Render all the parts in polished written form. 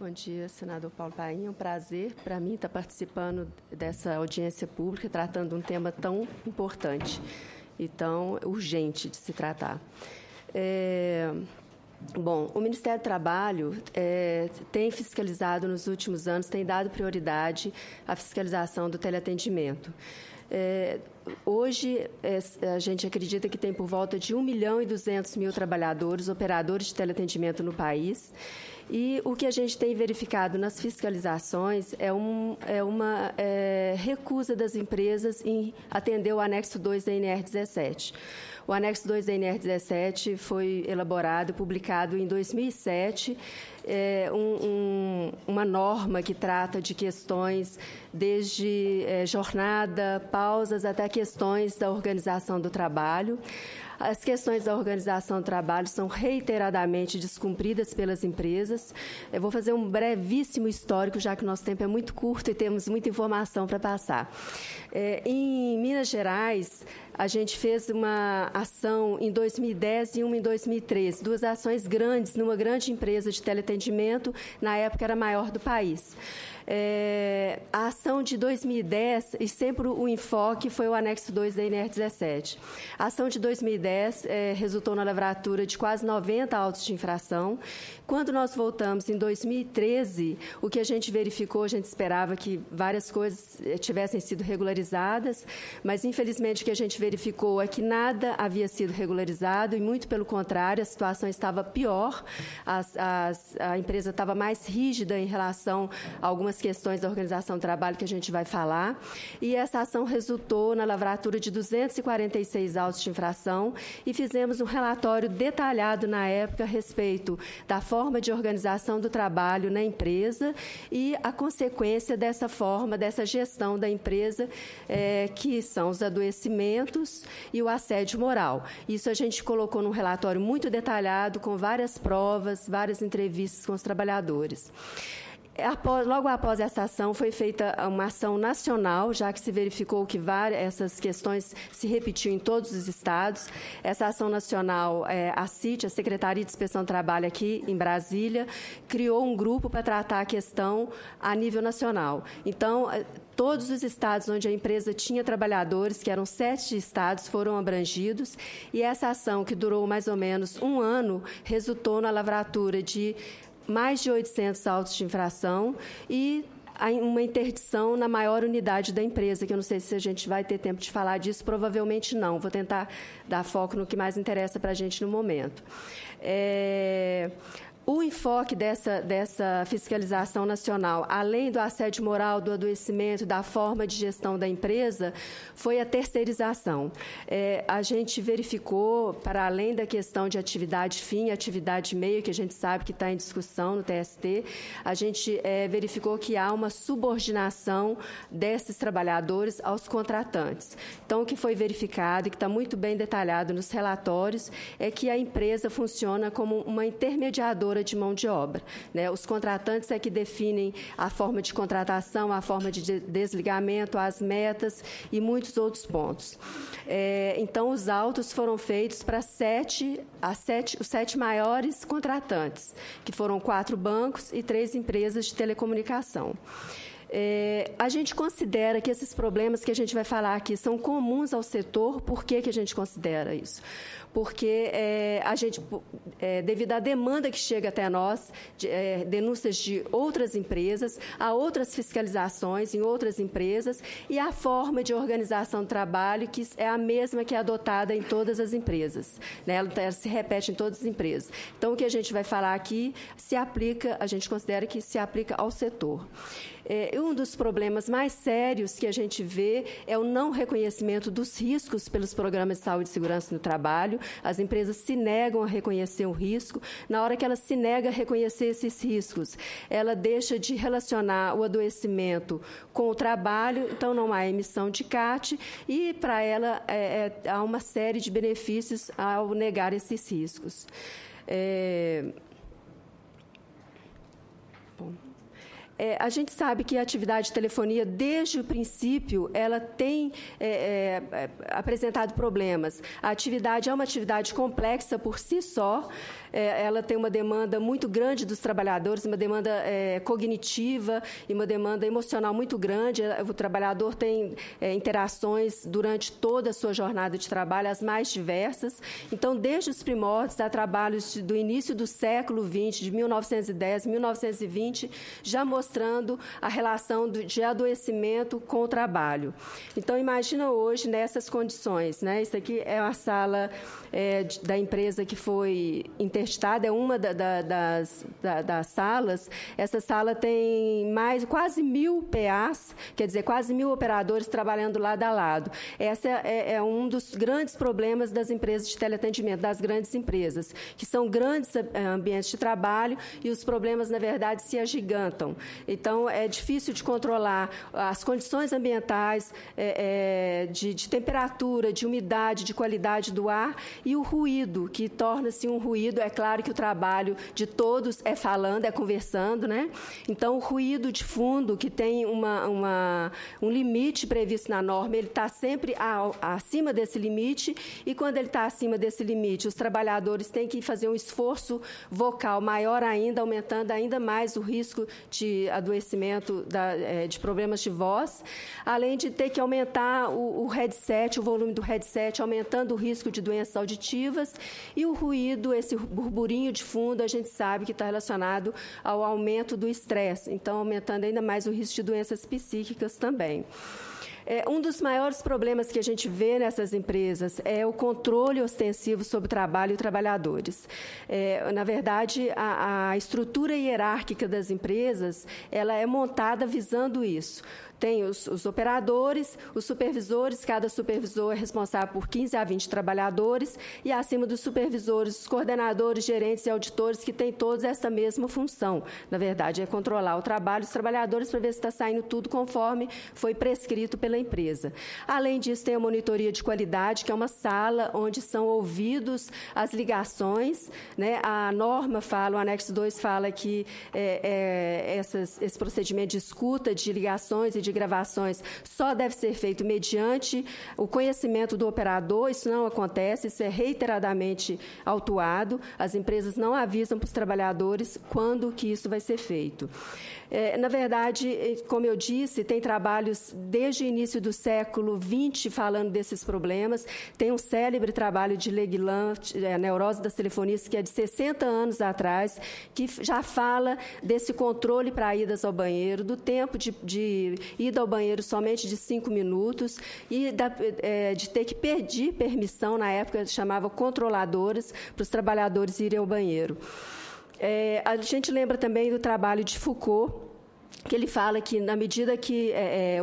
Bom dia, senador Paulo Paim. É um prazer para mim estar participando dessa audiência pública, tratando de um tema tão importante e tão urgente de se tratar. Bom, o Ministério do Trabalho tem fiscalizado nos últimos anos, tem dado prioridade à fiscalização do teleatendimento. Hoje, a gente acredita que tem por volta de 1.200.000 trabalhadores, operadores de teleatendimento no país. E o que a gente tem verificado nas fiscalizações é uma recusa das empresas em atender o anexo 2 da NR17. O anexo 2 da NR17 foi elaborado e publicado em 2007, uma norma que trata de questões desde jornada, pausas, até questões da organização do trabalho. As questões da organização do trabalho são reiteradamente descumpridas pelas empresas. Eu vou fazer um brevíssimo histórico, já que o nosso tempo é muito curto e temos muita informação para passar. Em Minas Gerais, a gente fez uma ação em 2010 e uma em 2013, duas ações grandes numa grande empresa de teleatendimento, na época era a maior do país. A ação de 2010, e sempre o enfoque foi o anexo 2 da NR17. A ação de 2010 resultou na lavratura de quase 90 autos de infração. Quando nós voltamos em 2013, o que a gente verificou, a gente esperava que várias coisas tivessem sido regularizadas, mas infelizmente o que a gente verificou é que nada havia sido regularizado e, muito pelo contrário, a situação estava pior, a empresa estava mais rígida em relação a algumas questões da organização do trabalho que a gente vai falar, e essa ação resultou na lavratura de 246 autos de infração e fizemos um relatório detalhado na época a respeito da forma de organização do trabalho na empresa e a consequência dessa forma, dessa gestão da empresa, que são os adoecimentos e o assédio moral. Isso a gente colocou num relatório muito detalhado, com várias provas, várias entrevistas com os trabalhadores. Logo após essa ação, foi feita uma ação nacional, já que se verificou que essas questões se repetiam em todos os estados. Essa ação nacional, a CIT, a Secretaria de Inspeção do Trabalho aqui em Brasília, criou um grupo para tratar a questão a nível nacional. Então, todos os estados onde a empresa tinha trabalhadores, que eram 7 estados, foram abrangidos, e essa ação, que durou mais ou menos um ano, resultou na lavratura de mais de 800 autos de infração e uma interdição na maior unidade da empresa, que eu não sei se a gente vai ter tempo de falar disso, provavelmente não. Vou tentar dar foco no que mais interessa para a gente no momento. O enfoque dessa fiscalização nacional, além do assédio moral, do adoecimento, da forma de gestão da empresa, foi a terceirização. A gente verificou, para além da questão de atividade fim e atividade meio, que a gente sabe que está em discussão no TST, a gente verificou que há uma subordinação desses trabalhadores aos contratantes. Então, o que foi verificado e que está muito bem detalhado nos relatórios é que a empresa funciona como uma intermediadora de mão de obra, né? Os contratantes é que definem a forma de contratação, a forma de desligamento, as metas e muitos outros pontos. Então, os autos foram feitos para os 7 maiores contratantes, que foram 4 bancos e 3 empresas de telecomunicação. A gente considera que esses problemas que a gente vai falar aqui são comuns ao setor. Por que a gente considera isso? Porque devido à demanda que chega até nós, denúncias de outras empresas, há outras fiscalizações em outras empresas e a forma de organização do trabalho que é a mesma que é adotada em todas as empresas, né? Ela se repete em todas as empresas. Então, o que a gente vai falar aqui a gente considera que se aplica ao setor. Um dos problemas mais sérios que a gente vê é o não reconhecimento dos riscos pelos programas de saúde e segurança no trabalho. As empresas se negam a reconhecer o risco. Na hora que ela se nega a reconhecer esses riscos, ela deixa de relacionar o adoecimento com o trabalho, então não há emissão de CAT e, para ela, há uma série de benefícios ao negar esses riscos. A gente sabe que a atividade de telefonia, desde o princípio, ela tem apresentado problemas. A atividade é uma atividade complexa por si só, ela tem uma demanda muito grande dos trabalhadores, uma demanda cognitiva e uma demanda emocional muito grande. O trabalhador tem interações durante toda a sua jornada de trabalho, as mais diversas. Então, desde os primórdios, há trabalhos do início do século XX, de 1910, 1920, já mostrando a relação de adoecimento com o trabalho. Então, imagina hoje nessas condições, né? Isso aqui é uma sala da empresa que foi interditada, é uma das salas. Essa sala tem quase 1.000 PAs, quer dizer, quase 1.000 operadores trabalhando lado a lado. Esse é um dos grandes problemas das empresas de teleatendimento, das grandes empresas, que são grandes ambientes de trabalho e os problemas, na verdade, se agigantam. Então, é difícil de controlar as condições ambientais, de temperatura, de umidade, de qualidade do ar e o ruído, que torna-se um ruído. É claro que o trabalho de todos é falando, é conversando, né? Então, o ruído de fundo, que tem um limite previsto na norma, ele está sempre acima desse limite, e quando ele está acima desse limite, os trabalhadores têm que fazer um esforço vocal maior ainda, aumentando ainda mais o risco de adoecimento, de problemas de voz, além de ter que aumentar o headset, o volume do headset, aumentando o risco de doenças auditivas, e o ruído, esse burburinho de fundo, a gente sabe que está relacionado ao aumento do estresse, então aumentando ainda mais o risco de doenças psíquicas também. Um dos maiores problemas que a gente vê nessas empresas é o controle ostensivo sobre o trabalho e trabalhadores. Na verdade, a estrutura hierárquica das empresas, ela é montada visando isso. Tem os operadores, os supervisores, cada supervisor é responsável por 15 a 20 trabalhadores, e acima dos supervisores, os coordenadores, gerentes e auditores, que têm todos essa mesma função. Na verdade, é controlar o trabalho dos trabalhadores para ver se está saindo tudo conforme foi prescrito pela empresa. Além disso, tem a monitoria de qualidade, que é uma sala onde são ouvidos as ligações, né? A norma fala, o anexo 2 fala que esse procedimento de escuta de ligações e de gravações só deve ser feito mediante o conhecimento do operador. Isso não acontece, isso é reiteradamente autuado. As empresas não avisam para os trabalhadores quando que isso vai ser feito. Na verdade, como eu disse, tem trabalhos desde o início do século XX falando desses problemas. Tem um célebre trabalho de Leguilan, a neurose das telefonistas, que é de 60 anos atrás, que já fala desse controle para idas ao banheiro, do tempo de ida ao banheiro somente de 5 minutos e de ter que pedir permissão, na época chamava controladores, para os trabalhadores irem ao banheiro. A gente lembra também do trabalho de Foucault, que ele fala que, na medida que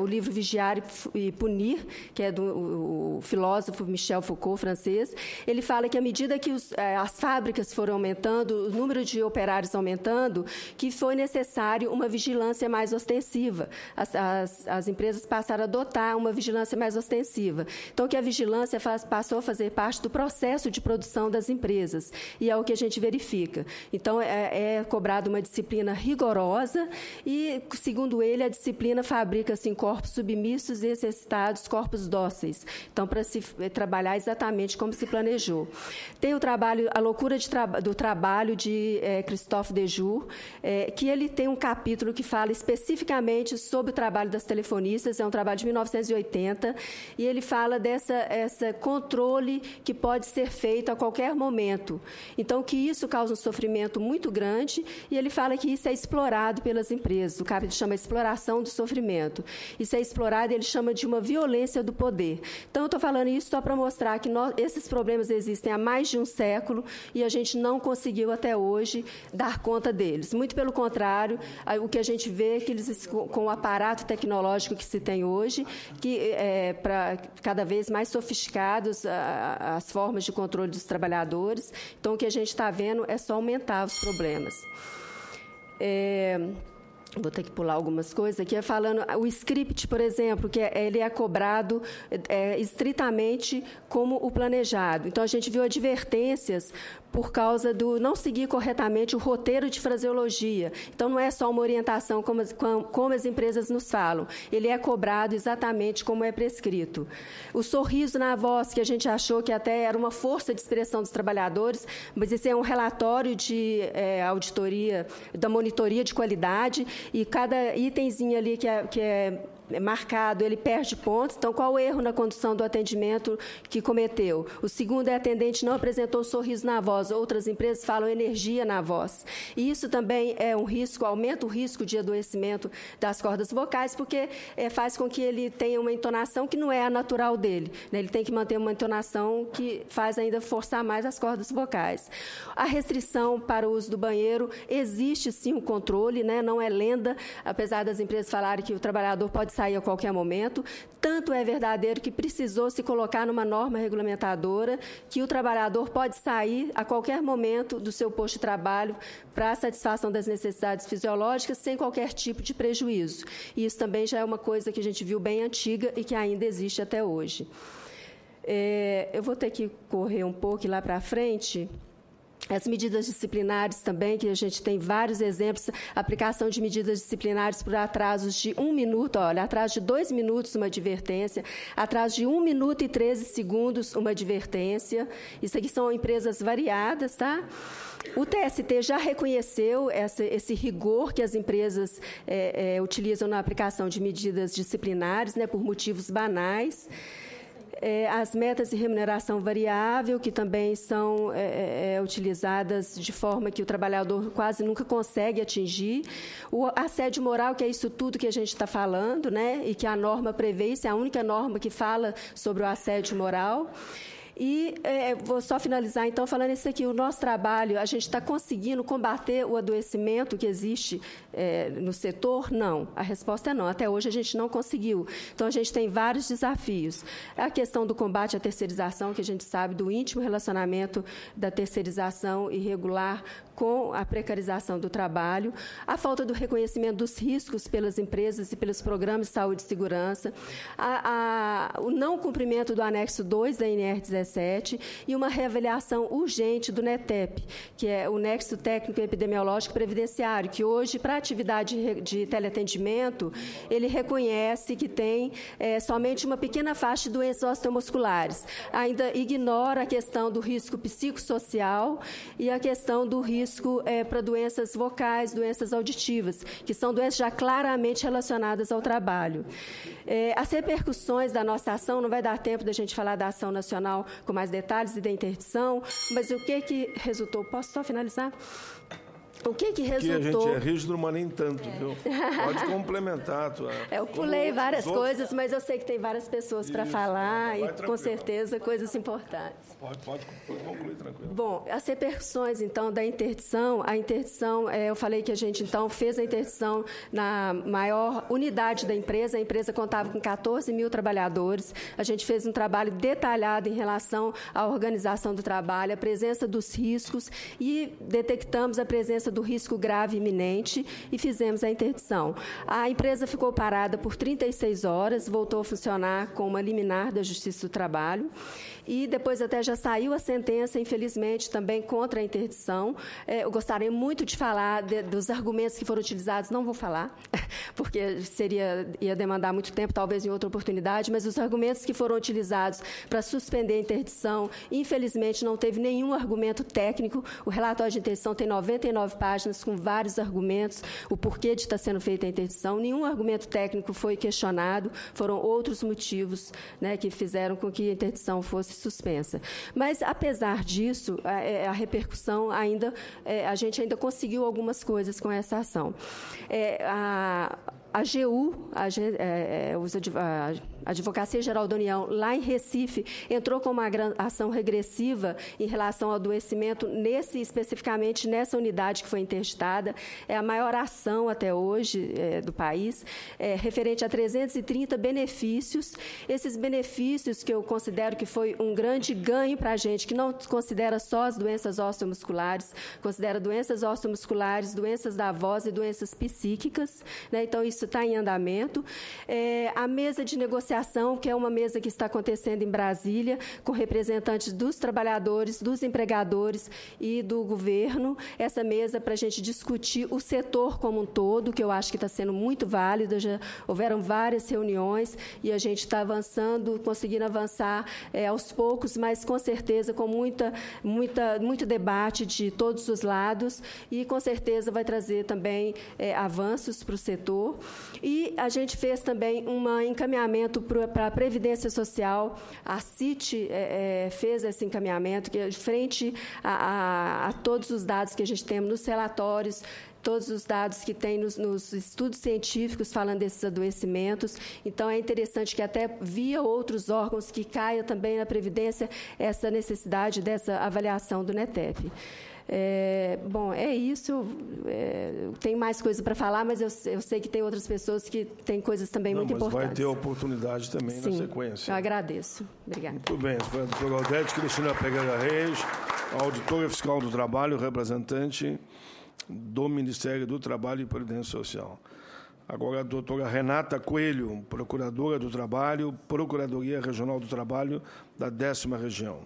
o livro Vigiar e Punir, que é do filósofo Michel Foucault, francês, ele fala que, à medida que as fábricas foram aumentando, o número de operários aumentando, que foi necessário uma vigilância mais ostensiva. As empresas passaram a adotar uma vigilância mais ostensiva. Então, que a vigilância passou a fazer parte do processo de produção das empresas, e é o que a gente verifica. Então, é cobrada uma disciplina rigorosa e, segundo ele, a disciplina fabrica-se em corpos submissos e exercitados, corpos dóceis. Então, para se trabalhar exatamente como se planejou. Tem o trabalho, A Loucura do Trabalho, de Christophe Dejour, que ele tem um capítulo que fala especificamente sobre o trabalho das telefonistas, é um trabalho de 1980, e ele fala esse controle que pode ser feito a qualquer momento. Então, que isso causa um sofrimento muito grande, e ele fala que isso é explorado pelas empresas. O capítulo chama exploração do sofrimento. Isso é explorado, ele chama de uma violência do poder. Então, eu estou falando isso só para mostrar que esses problemas existem há mais de um século e a gente não conseguiu até hoje dar conta deles. Muito pelo contrário, o que a gente vê é que eles, com o aparato tecnológico que se tem hoje, que para cada vez mais sofisticados as formas de controle dos trabalhadores. Então, o que a gente está vendo é só aumentar os problemas. Vou ter que pular algumas coisas aqui, falando o script, por exemplo, que ele é cobrado estritamente como o planejado. Então, a gente viu advertências por causa do não seguir corretamente o roteiro de fraseologia. Então, não é só uma orientação como as empresas nos falam, ele é cobrado exatamente como é prescrito. O sorriso na voz, que a gente achou que até era uma força de expressão dos trabalhadores, mas esse é um relatório de auditoria, da monitoria de qualidade, e cada itemzinho ali que é marcado, ele perde pontos. Então, qual o erro na condução do atendimento que cometeu? O segundo é a atendente não apresentou sorriso na voz. Outras empresas falam energia na voz. E isso também é um risco, aumenta o risco de adoecimento das cordas vocais, porque faz com que ele tenha uma entonação que não é a natural dele, né? Ele tem que manter uma entonação que faz ainda forçar mais as cordas vocais. A restrição para o uso do banheiro, existe sim um controle, né? Não é lenda, apesar das empresas falarem que o trabalhador pode sair a qualquer momento. Tanto é verdadeiro que precisou se colocar numa norma regulamentadora que o trabalhador pode sair a qualquer momento do seu posto de trabalho para a satisfação das necessidades fisiológicas sem qualquer tipo de prejuízo. E isso também já é uma coisa que a gente viu bem antiga e que ainda existe até hoje. Eu vou ter que correr um pouco lá para frente. As medidas disciplinares também, que a gente tem vários exemplos, aplicação de medidas disciplinares por atrasos de 1 minuto, olha, atraso de 2 minutos, uma advertência, atraso de 1 minuto e 13 segundos, uma advertência. Isso aqui são empresas variadas, tá? O TST já reconheceu esse rigor que as empresas utilizam na aplicação de medidas disciplinares, né, por motivos banais. As metas de remuneração variável, que também são utilizadas de forma que o trabalhador quase nunca consegue atingir. O assédio moral, que é isso tudo que a gente está falando, né, e que a norma prevê, isso é a única norma que fala sobre o assédio moral. E vou só finalizar, então, falando isso aqui. O nosso trabalho, a gente está conseguindo combater o adoecimento que existe no setor? Não. A resposta é não. Até hoje, a gente não conseguiu. Então, a gente tem vários desafios. A questão do combate à terceirização, que a gente sabe do íntimo relacionamento da terceirização irregular com a precarização do trabalho, a falta do reconhecimento dos riscos pelas empresas e pelos programas de saúde e segurança, o não cumprimento do anexo 2 da NR17 e uma reavaliação urgente do NETEP, que é o Nexo Técnico Epidemiológico Previdenciário, que hoje, para a atividade de teleatendimento, ele reconhece que tem somente uma pequena faixa de doenças osteomusculares. Ainda ignora a questão do risco psicossocial e a questão do risco para doenças vocais, doenças auditivas, que são doenças já claramente relacionadas ao trabalho. As repercussões da nossa ação, não vai dar tempo da gente falar da ação nacional com mais detalhes e da interdição, mas o que resultou? Posso só finalizar? O que resultou... Aqui a gente é rígido, mas nem tanto, viu? Pode complementar. Eu pulei várias coisas, mas eu sei que tem várias pessoas para falar e, com certeza, coisas importantes. Pode concluir, tranquilo. Bom, as repercussões, então, da interdição, a interdição, eu falei que a gente, então, fez a interdição na maior unidade da empresa. A empresa contava com 14 mil trabalhadores. A gente fez um trabalho detalhado em relação à organização do trabalho, a presença dos riscos e detectamos a presença do risco grave iminente e fizemos a interdição. A empresa ficou parada por 36 horas, voltou a funcionar com uma liminar da Justiça do Trabalho e depois até já saiu a sentença, infelizmente, também contra a interdição. Eu gostaria muito de falar dos argumentos que foram utilizados, não vou falar, porque ia demandar muito tempo, talvez em outra oportunidade, mas os argumentos que foram utilizados para suspender a interdição, infelizmente, não teve nenhum argumento técnico. O relatório de interdição tem 99 páginas com vários argumentos, o porquê de estar sendo feita a interdição. Nenhum argumento técnico foi questionado, foram outros motivos, né, que fizeram com que a interdição fosse suspensa. Mas, apesar disso, a repercussão ainda, a gente ainda conseguiu algumas coisas com essa ação. A AGU, a Advocacia Geral da União, lá em Recife, entrou com uma ação regressiva em relação ao adoecimento, especificamente nessa unidade que foi interditada. É a maior ação até hoje do país, referente a 330 benefícios. Esses benefícios que eu considero que foi um grande ganho para a gente, que não considera só as doenças osteomusculares, considera doenças osteomusculares, doenças da voz e doenças psíquicas, né? Então, isso isso está em andamento. A mesa de negociação, que é uma mesa que está acontecendo em Brasília, com representantes dos trabalhadores, dos empregadores e do governo. Essa mesa para a gente discutir o setor como um todo, que eu acho que está sendo muito válido. Já houveram várias reuniões e a gente está avançando, conseguindo avançar aos poucos, mas com certeza com muito debate de todos os lados e com certeza vai trazer também avanços para o setor. E a gente fez também um encaminhamento para a Previdência Social. A CIT fez esse encaminhamento, que frente a todos os dados que a gente tem nos relatórios, todos os dados que tem nos estudos científicos falando desses adoecimentos. Então, é interessante que até via outros órgãos que caia também na Previdência essa necessidade dessa avaliação do NETEP. Bom, é isso. Tem mais coisa para falar, mas eu sei que tem outras pessoas que têm coisas também muito importantes. Vai ter oportunidade também. Sim, na sequência. Eu agradeço. Obrigada. Muito bem. Foi a doutora Aldete Cristina Pereira Reis, auditora fiscal do trabalho, representante do Ministério do Trabalho e Previdência Social. Agora, a doutora Renata Coelho, procuradora do Trabalho, Procuradoria Regional do Trabalho da 10ª Região.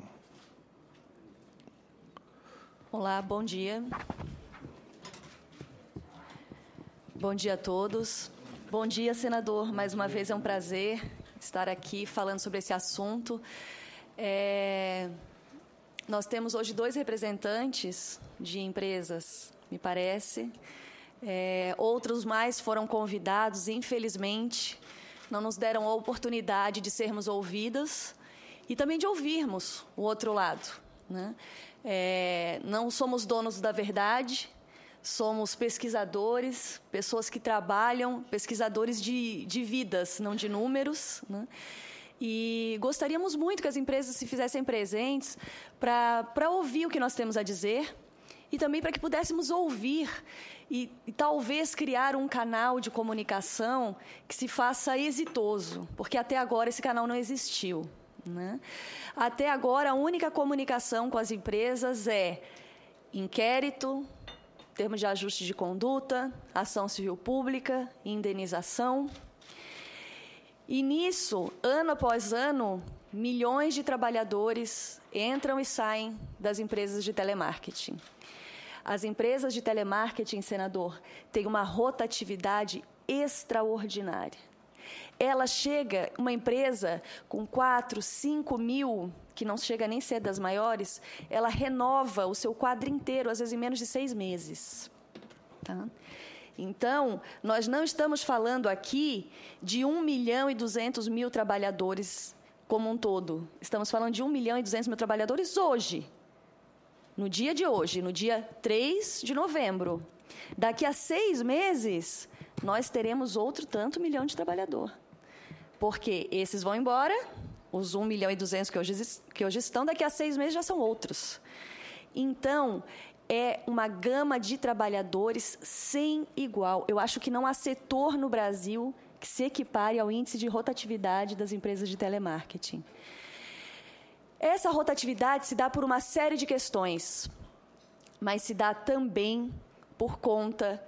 Olá, bom dia. Bom dia a todos. Bom dia, senador. Mais uma vez é um prazer estar aqui falando sobre esse assunto. Nós temos hoje 2 representantes de empresas, me parece. Outros mais foram convidados, infelizmente, não nos deram a oportunidade de sermos ouvidas e também de ouvirmos o outro lado, né? Não somos donos da verdade, somos pesquisadores, pessoas que trabalham, pesquisadores de vidas, não de números, né? E gostaríamos muito que as empresas se fizessem presentes para ouvir o que nós temos a dizer e também para que pudéssemos ouvir e talvez criar um canal de comunicação que se faça exitoso, porque até agora esse canal não existiu, né? Até agora, a única comunicação com as empresas é inquérito, termos de ajuste de conduta, ação civil pública, indenização. E nisso, ano após ano, milhões de trabalhadores entram e saem das empresas de telemarketing. As empresas de telemarketing, senador, têm uma rotatividade extraordinária. Ela chega, uma empresa com 4, 5 mil, que não chega nem a ser das maiores, ela renova o seu quadro inteiro, às vezes em menos de 6 meses. Tá? Então, nós não estamos falando aqui de 1.200.000 trabalhadores como um todo. Estamos falando de 1.200.000 trabalhadores hoje, no dia de hoje, no dia 3 de novembro. Daqui a 6 meses, nós teremos outro tanto milhão de trabalhador. Porque esses vão embora, os 1.200.000 que hoje estão, daqui a 6 meses já são outros. Então, é uma gama de trabalhadores sem igual. Eu acho que não há setor no Brasil que se equipare ao índice de rotatividade das empresas de telemarketing. Essa rotatividade se dá por uma série de questões, mas se dá também por conta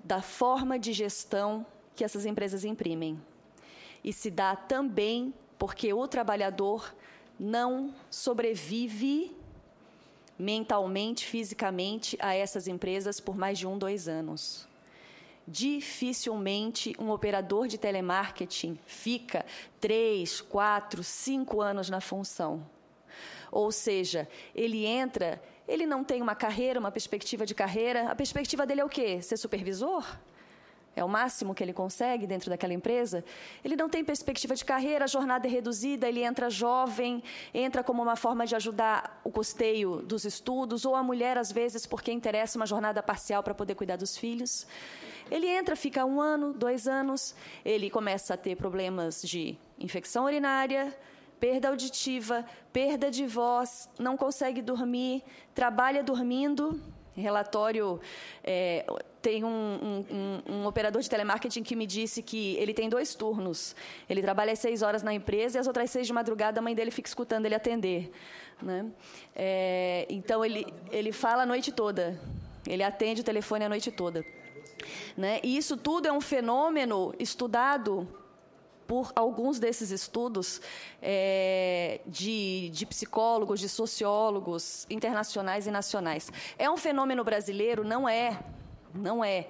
da forma de gestão que essas empresas imprimem. E se dá também porque o trabalhador não sobrevive mentalmente, fisicamente, a essas empresas por mais de 1, 2 anos. Dificilmente um operador de telemarketing fica 3, 4, 5 anos na função. Ou seja, ele entra, ele não tem uma carreira, uma perspectiva de carreira. A perspectiva dele é o quê? Ser supervisor? É o máximo que ele consegue dentro daquela empresa? Ele não tem perspectiva de carreira, a jornada é reduzida, ele entra jovem, entra como uma forma de ajudar o custeio dos estudos, ou a mulher, às vezes, porque interessa uma jornada parcial para poder cuidar dos filhos. Ele entra, fica 1 ano, 2 anos, ele começa a ter problemas de infecção urinária, perda auditiva, perda de voz, não consegue dormir, trabalha dormindo. Relatório, tem um operador de telemarketing que me disse que ele tem 2 turnos. Ele trabalha às 6 horas na empresa e às outras 6 de madrugada a mãe dele fica escutando ele atender, né? Então, ele fala a noite toda. Ele atende o telefone a noite toda. né? E isso tudo é um fenômeno estudado por alguns desses estudos de psicólogos, de sociólogos internacionais e nacionais. É um fenômeno brasileiro? Não é. Não é.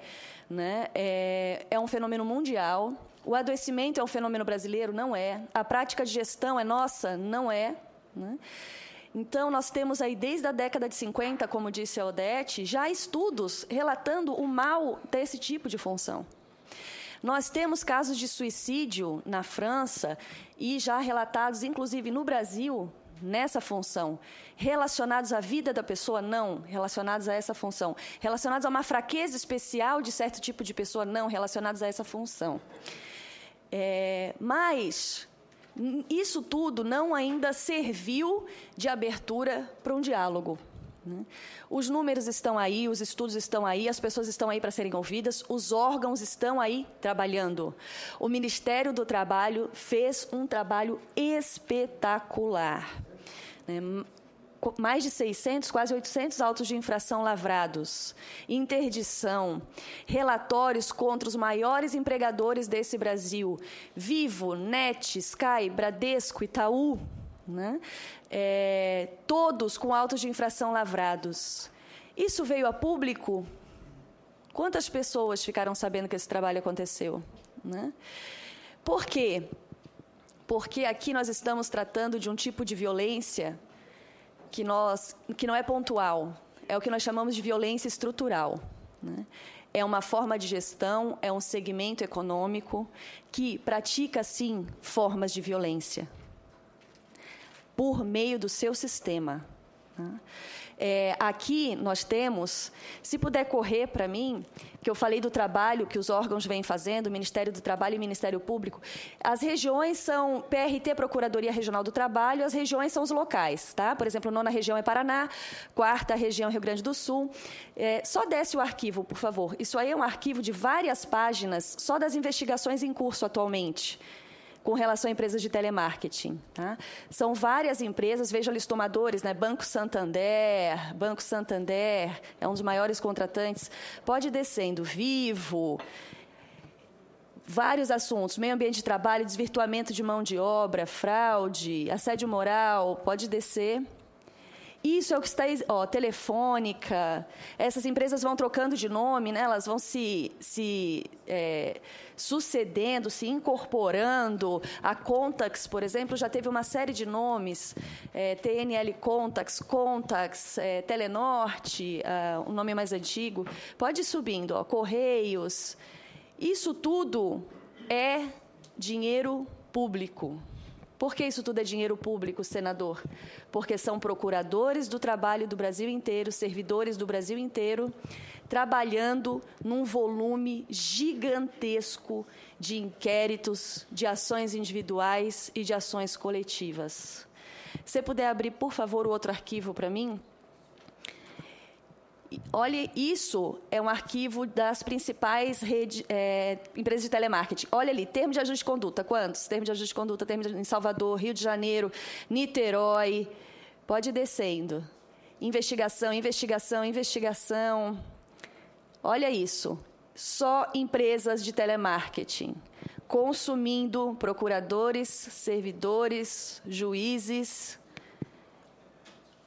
Né? É um fenômeno mundial. O adoecimento é um fenômeno brasileiro? Não é. A prática de gestão é nossa? Não é. Né? Então, nós temos aí, desde a década de 50, como disse a Odete, já estudos relatando o mal desse tipo de função. Nós temos casos de suicídio na França e já relatados, inclusive, no Brasil, nessa função. Relacionados à vida da pessoa? Não. Relacionados a essa função. Relacionados a uma fraqueza especial de certo tipo de pessoa? Não. Relacionados a essa função. Mas isso tudo não ainda serviu de abertura para um diálogo. Os números estão aí, os estudos estão aí, as pessoas estão aí para serem ouvidas, os órgãos estão aí trabalhando. O Ministério do Trabalho fez um trabalho espetacular. Mais de 600, quase 800 autos de infração lavrados, interdição, relatórios contra os maiores empregadores desse Brasil, Vivo, NET, Sky, Bradesco, Itaú, né? Todos com autos de infração lavrados. Isso veio a público? Quantas pessoas ficaram sabendo que esse trabalho aconteceu? Né? Por quê? Porque aqui nós estamos tratando de um tipo de violência que não é pontual, é o que nós chamamos de violência estrutural. Né? É uma forma de gestão, é um segmento econômico que pratica, sim, formas de violência por meio do seu sistema. Né? Aqui nós temos, se puder correr para mim, que eu falei do trabalho que os órgãos vêm fazendo, o Ministério do Trabalho e o Ministério Público, as regiões são PRT, Procuradoria Regional do Trabalho, as regiões são os locais, tá? Por exemplo, 9ª região é Paraná, 4ª região é Rio Grande do Sul. Só desce o arquivo, por favor. Isso aí é um arquivo de várias páginas, só das investigações em curso atualmente, com relação a empresas de telemarketing. Tá? São várias empresas, veja ali os tomadores, né? Banco Santander é um dos maiores contratantes. Pode ir descendo, Vivo, vários assuntos, meio ambiente de trabalho, desvirtuamento de mão de obra, fraude, assédio moral, pode descer. Isso é o que está... Telefônica, essas empresas vão trocando de nome, né? Elas vão se sucedendo, se incorporando. A Contax, por exemplo, já teve uma série de nomes, TNL Contax, Telenorte, um nome mais antigo. Pode ir subindo, Correios. Isso tudo é dinheiro público. Por que isso tudo é dinheiro público, senador? Porque são procuradores do trabalho do Brasil inteiro, servidores do Brasil inteiro, trabalhando num volume gigantesco de inquéritos, de ações individuais e de ações coletivas. Se você puder abrir, por favor, o outro arquivo para mim. Olha, isso é um arquivo das principais empresas de telemarketing. Olha ali, termo de ajuste de conduta. Quantos? Termo de ajuste de conduta, em Salvador, Rio de Janeiro, Niterói. Pode ir descendo. Investigação. Olha isso. Só empresas de telemarketing consumindo procuradores, servidores, juízes.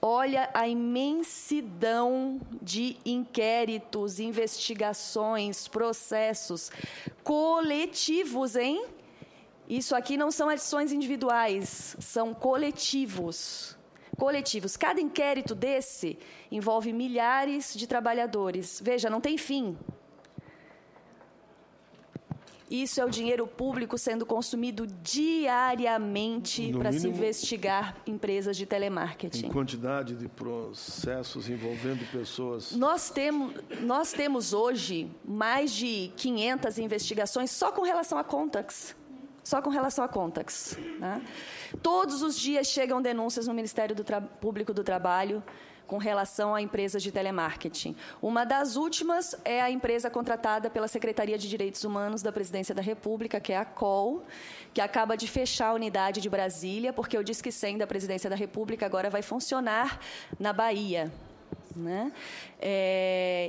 Olha a imensidão de inquéritos, investigações, processos coletivos, hein? Isso aqui não são ações individuais, são coletivos. Coletivos. Cada inquérito desse envolve milhares de trabalhadores. Veja, não tem fim. Isso é o dinheiro público sendo consumido diariamente para se investigar empresas de telemarketing. Em quantidade de processos envolvendo pessoas. Nós temos hoje mais de 500 investigações só com relação a Contax. Né? Todos os dias chegam denúncias no Ministério Público do Trabalho com relação a empresas de telemarketing. Uma das últimas é a empresa contratada pela Secretaria de Direitos Humanos da Presidência da República, que é a COL, que acaba de fechar a unidade de Brasília, porque o Disque 100 da Presidência da República agora vai funcionar na Bahia. né?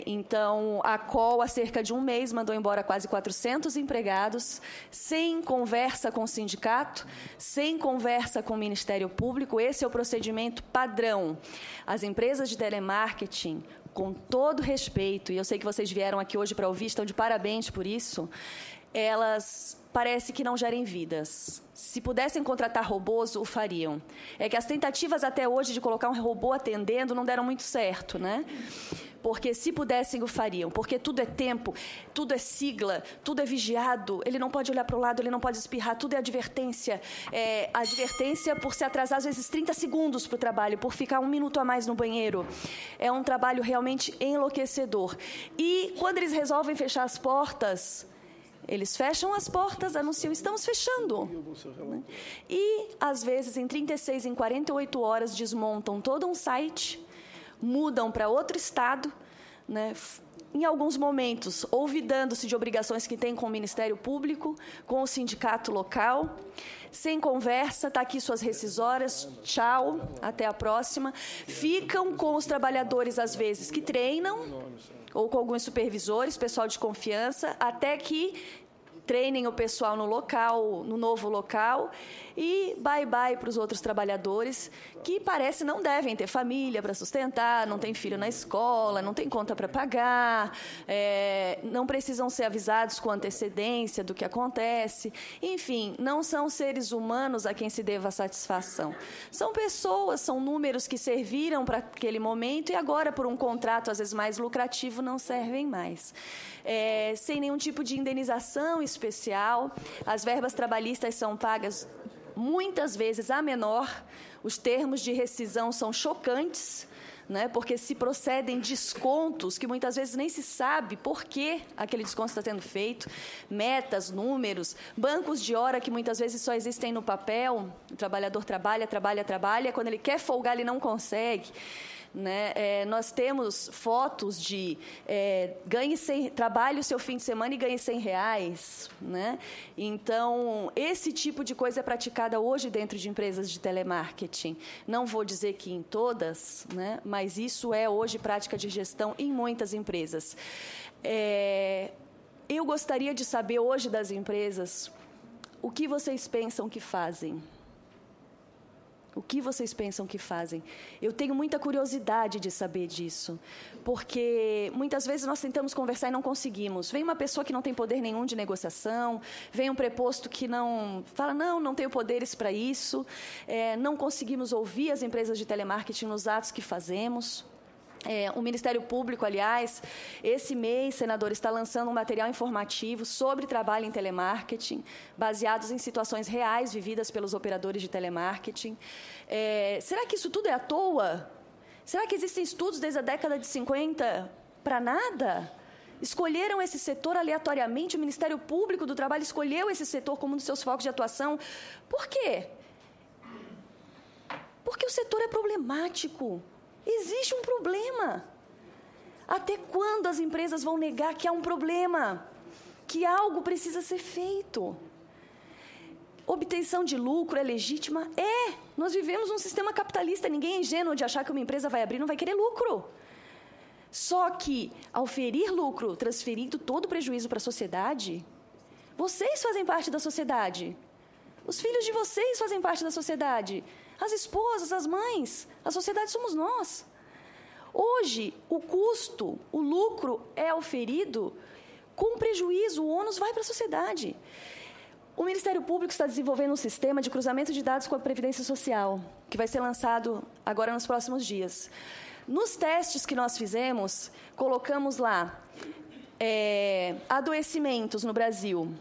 Então, a COL, há cerca de um mês, mandou embora quase 400 empregados, sem conversa com o sindicato, sem conversa com o Ministério Público. Esse é o procedimento padrão. As empresas de telemarketing, com todo respeito, e eu sei que vocês vieram aqui hoje para ouvir, estão de parabéns por isso, elas parece que não gerem vidas. Se pudessem contratar robôs, o fariam. É que as tentativas até hoje de colocar um robô atendendo não deram muito certo, né? Porque se pudessem, o fariam. Porque tudo é tempo, tudo é sigla, tudo é vigiado. Ele não pode olhar para o lado, ele não pode espirrar, tudo é advertência. Advertência por se atrasar, às vezes, 30 segundos para o trabalho, por ficar 1 minuto a mais no banheiro. É um trabalho realmente enlouquecedor. E, quando eles resolvem fechar as portas, eles fecham as portas, anunciam, estamos fechando. E, às vezes, em 36, em 48 horas, desmontam todo um site, mudam para outro estado, né? Em alguns momentos, olvidando-se de obrigações que têm com o Ministério Público, com o sindicato local, sem conversa, está aqui suas rescisórias, tchau, até a próxima. Ficam com os trabalhadores, às vezes, que treinam, ou com alguns supervisores, pessoal de confiança, até que treinem o pessoal no local, no novo local, e bye-bye para os outros trabalhadores, que parece não devem ter família para sustentar, não tem filho na escola, não tem conta para pagar, não precisam ser avisados com antecedência do que acontece. Enfim, não são seres humanos a quem se deva satisfação. São pessoas, são números que serviram para aquele momento e agora, por um contrato, às vezes, mais lucrativo, não servem mais. Sem nenhum tipo de indenização especial, as verbas trabalhistas são pagas muitas vezes a menor, os termos de rescisão são chocantes, né, porque se procedem descontos que muitas vezes nem se sabe por que aquele desconto está sendo feito, metas, números, bancos de hora que muitas vezes só existem no papel, o trabalhador trabalha, quando ele quer folgar ele não consegue. Né? Nós temos fotos de trabalhe o seu fim de semana e ganhe R$100. Né? Então, esse tipo de coisa é praticada hoje dentro de empresas de telemarketing. Não vou dizer que em todas, né? Mas isso é hoje prática de gestão em muitas empresas. Eu gostaria de saber hoje das empresas o que vocês pensam que fazem. O que vocês pensam que fazem? Eu tenho muita curiosidade de saber disso, porque muitas vezes nós tentamos conversar e não conseguimos. Vem uma pessoa que não tem poder nenhum de negociação, vem um preposto que não fala, não tenho poderes para isso, não conseguimos ouvir as empresas de telemarketing nos atos que fazemos. O Ministério Público, aliás, esse mês, senador, está lançando um material informativo sobre trabalho em telemarketing, baseados em situações reais vividas pelos operadores de telemarketing. Será que isso tudo é à toa? Será que existem estudos desde a década de 50 para nada? Escolheram esse setor aleatoriamente, o Ministério Público do Trabalho escolheu esse setor como um dos seus focos de atuação. Por quê? Porque o setor é problemático. Existe um problema. Até quando as empresas vão negar que há um problema? Que algo precisa ser feito? Obtenção de lucro é legítima? Nós vivemos um sistema capitalista. Ninguém é ingênuo de achar que uma empresa vai abrir e não vai querer lucro. Só que, ao ferir lucro, transferindo todo o prejuízo para a sociedade, vocês fazem parte da sociedade. Os filhos de vocês fazem parte da sociedade. As esposas, as mães, a sociedade somos nós. Hoje, o custo, o lucro é oferido com prejuízo, o ônus vai para a sociedade. O Ministério Público está desenvolvendo um sistema de cruzamento de dados com a Previdência Social, que vai ser lançado agora nos próximos dias. Nos testes que nós fizemos, colocamos lá adoecimentos no Brasil.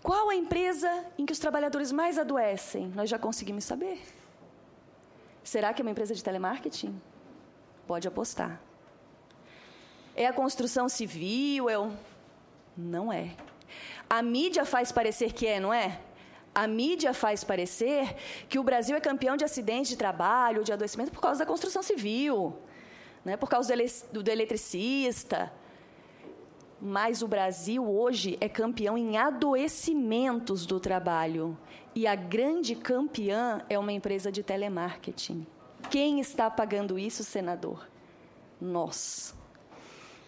Qual a empresa em que os trabalhadores mais adoecem? Nós já conseguimos saber. Será que é uma empresa de telemarketing? Pode apostar. É a construção civil? Não é. A mídia faz parecer que não é? A mídia faz parecer que o Brasil é campeão de acidentes de trabalho, de adoecimento, por causa da construção civil, né? Por causa do eletricista. Mas o Brasil hoje é campeão em adoecimentos do trabalho. E a grande campeã é uma empresa de telemarketing. Quem está pagando isso, senador? Nós.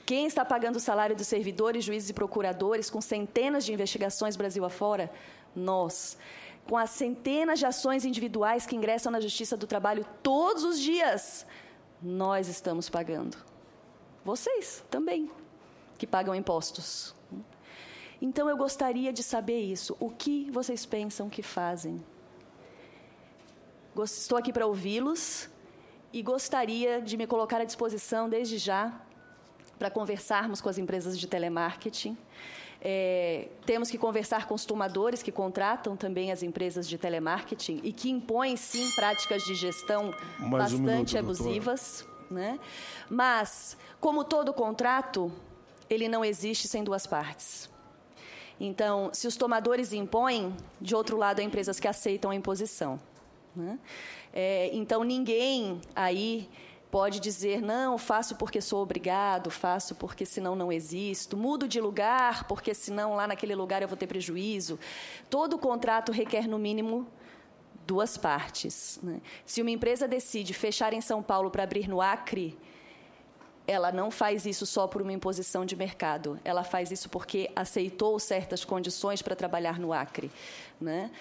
Quem está pagando o salário dos servidores, juízes e procuradores com centenas de investigações Brasil afora? Nós. Com as centenas de ações individuais que ingressam na Justiça do Trabalho todos os dias, nós estamos pagando. Vocês também, que pagam impostos. Então, eu gostaria de saber isso. O que vocês pensam que fazem? Estou aqui para ouvi-los e gostaria de me colocar à disposição, desde já, para conversarmos com as empresas de telemarketing. Temos que conversar com os tomadores que contratam também as empresas de telemarketing e que impõem, sim, práticas de gestão bastante abusivas, né? Mas, como todo contrato, ele não existe sem duas partes. Então, se os tomadores impõem, de outro lado, há empresas que aceitam a imposição, né? Então, ninguém aí pode dizer, não, faço porque sou obrigado, faço porque senão não existo, mudo de lugar porque senão lá naquele lugar eu vou ter prejuízo. Todo contrato requer, no mínimo, duas partes, né? Se uma empresa decide fechar em São Paulo para abrir no Acre, ela não faz isso só por uma imposição de mercado, ela faz isso porque aceitou certas condições para trabalhar no Acre, né?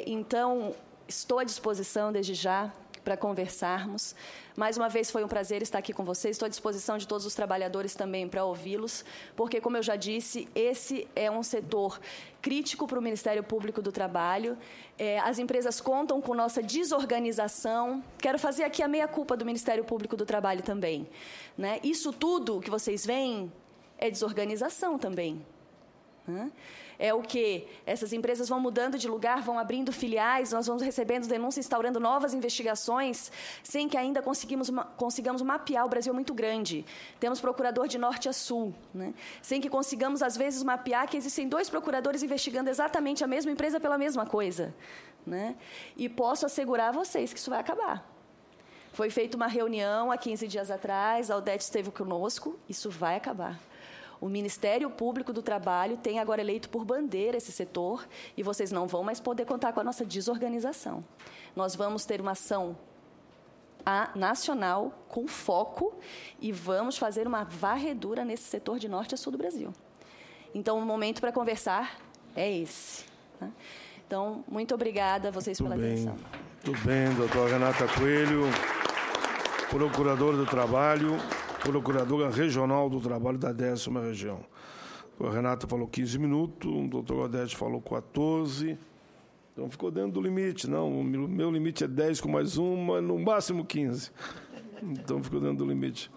Então, estou à disposição, desde já, para conversarmos. Mais uma vez, foi um prazer estar aqui com vocês. Estou à disposição de todos os trabalhadores também para ouvi-los, porque, como eu já disse, esse é um setor crítico para o Ministério Público do Trabalho. As empresas contam com nossa desorganização. Quero fazer aqui a meia-culpa do Ministério Público do Trabalho também, né? Isso tudo que vocês veem é desorganização também, né? É o que essas empresas vão mudando de lugar, vão abrindo filiais, nós vamos recebendo denúncias, instaurando novas investigações, sem que ainda consigamos mapear. O Brasil é muito grande. Temos procurador de norte a sul, né? Sem que consigamos, às vezes, mapear que existem 2 procuradores investigando exatamente a mesma empresa pela mesma coisa, né? E posso assegurar a vocês que isso vai acabar. Foi feita uma reunião há 15 dias atrás, a Odete esteve conosco, isso vai acabar. O Ministério Público do Trabalho tem agora eleito por bandeira esse setor e vocês não vão mais poder contar com a nossa desorganização. Nós vamos ter uma ação nacional com foco e vamos fazer uma varredura nesse setor de norte a sul do Brasil. Então, o momento para conversar é esse, né? Então, muito obrigada a vocês pela atenção. Tudo bem, doutora Renata Coelho, procuradora do Trabalho, Procuradora Regional do Trabalho da 10ª Região. A Renata falou 15 minutos, o doutor Odete falou 14, então ficou dentro do limite. Não, o meu limite é 10 com mais uma, no máximo 15. Então ficou dentro do limite.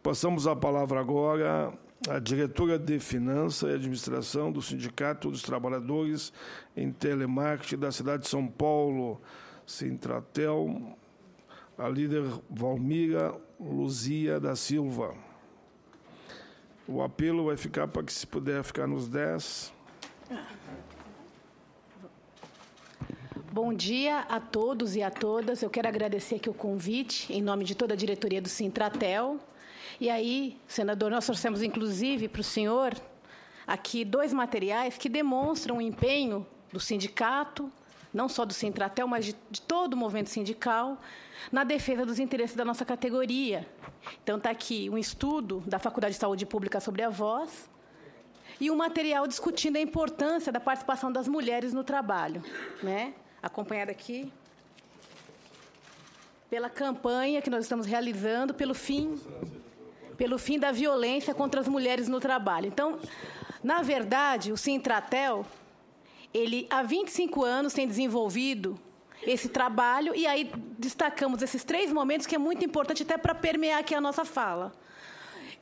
Passamos a palavra agora à diretora de Finanças e Administração do Sindicato dos Trabalhadores em Telemarketing da cidade de São Paulo, Sintratel, a líder Valmira Luzia da Silva. O apelo vai ficar para que, se puder, ficar nos 10. Bom dia a todos e a todas. Eu quero agradecer aqui o convite, em nome de toda a diretoria do Sintratel. E aí, senador, nós trouxemos, inclusive, para o senhor aqui 2 materiais que demonstram o empenho do sindicato, não só do Sintratel, mas de todo o movimento sindical, na defesa dos interesses da nossa categoria. Então, está aqui um estudo da Faculdade de Saúde Pública sobre a voz e um material discutindo a importância da participação das mulheres no trabalho, né? Acompanhado aqui pela campanha que nós estamos realizando pelo fim da violência contra as mulheres no trabalho. Então, na verdade, o Sintratel, ele há 25 anos tem desenvolvido esse trabalho, e aí destacamos esses 3 momentos que é muito importante até para permear aqui a nossa fala.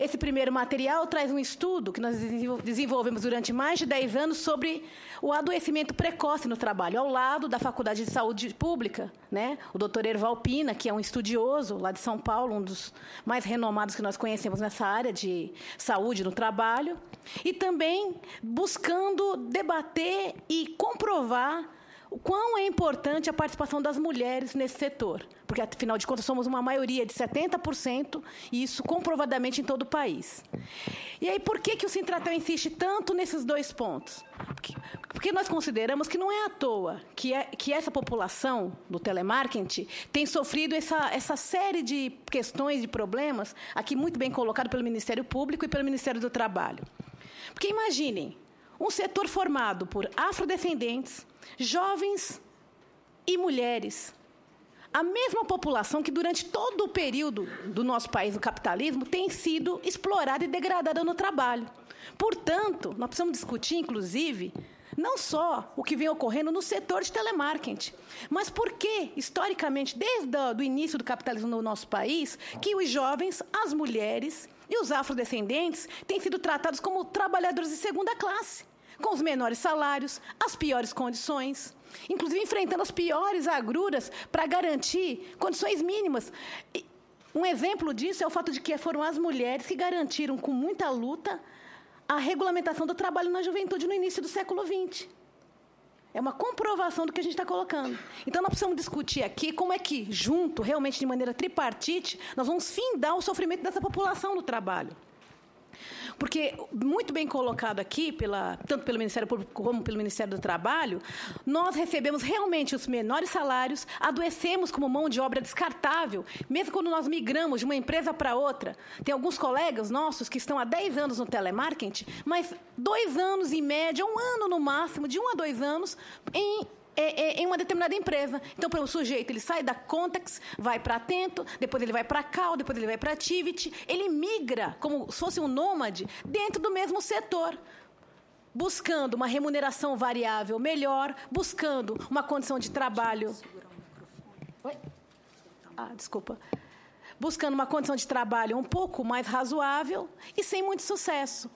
Esse primeiro material traz um estudo que nós desenvolvemos durante mais de 10 anos sobre o adoecimento precoce no trabalho, ao lado da Faculdade de Saúde Pública, né? O doutor Erval Pina, que é um estudioso lá de São Paulo, um dos mais renomados que nós conhecemos nessa área de saúde no trabalho, e também buscando debater e comprovar o quão é importante a participação das mulheres nesse setor, porque, afinal de contas, somos uma maioria de 70%, e isso comprovadamente em todo o país. E aí, por que o Sintratel insiste tanto nesses 2 pontos? Porque Porque nós consideramos que não é à toa que essa população do telemarketing tem sofrido essa série de questões, de problemas, aqui muito bem colocado pelo Ministério Público e pelo Ministério do Trabalho. Porque imaginem, um setor formado por afrodescendentes, jovens e mulheres, a mesma população que durante todo o período do nosso país, do capitalismo, tem sido explorada e degradada no trabalho. Portanto, nós precisamos discutir, inclusive, não só o que vem ocorrendo no setor de telemarketing, mas por que, historicamente, desde o início do capitalismo no nosso país, que os jovens, as mulheres e os afrodescendentes têm sido tratados como trabalhadores de segunda classe, com os menores salários, as piores condições, inclusive enfrentando as piores agruras para garantir condições mínimas. Um exemplo disso é o fato de que foram as mulheres que garantiram, com muita luta, a regulamentação do trabalho na juventude no início do século XX. É uma comprovação do que a gente está colocando. Então, nós precisamos discutir aqui como é que, junto, realmente de maneira tripartite, nós vamos findar o sofrimento dessa população no trabalho. Porque, muito bem colocado aqui, tanto pelo Ministério Público como pelo Ministério do Trabalho, nós recebemos realmente os menores salários, adoecemos como mão de obra descartável, mesmo quando nós migramos de uma empresa para outra. Tem alguns colegas nossos que estão há 10 anos no telemarketing, mas 2 anos em média, 1 ano no máximo, de 1 a 2 anos, em uma determinada empresa. Então, o sujeito, ele sai da Contax, vai para Atento, depois ele vai para Cal, depois ele vai para Tivit, ele migra como se fosse um nômade dentro do mesmo setor, buscando uma remuneração variável melhor, buscando uma condição de trabalho... Oi? Desculpa. Buscando uma condição de trabalho um pouco mais razoável e sem muito sucesso.